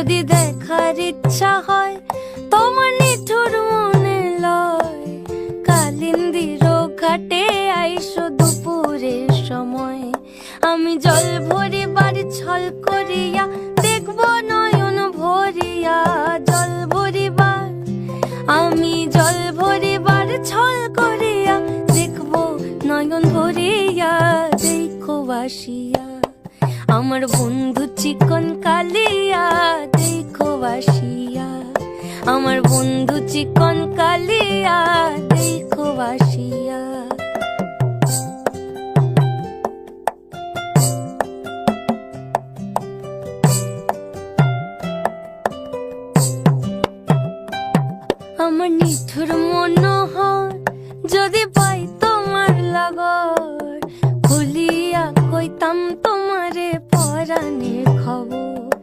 যদি দেখার ইচ্ছা হয় তোমার নিঠুর মনে লয়, কালিন্দির ঘাটে আইসো দুপুরের সময়। আমি জল ভরিবার ছল করিয়া দেখব নয়ন ভরিয়া, জল ভরিবার আমি জল ভরিবার ছল করিয়া দেখব নয়ন ভরিয়া। দেখো বাসিয়া আমার বন্ধু চিকন কালিয়া, দেখো বাসিয়া আমার বন্ধু চিকন কালিয়া, দেখো বাসিয়া। আমার নিঠুর মনোহর যদি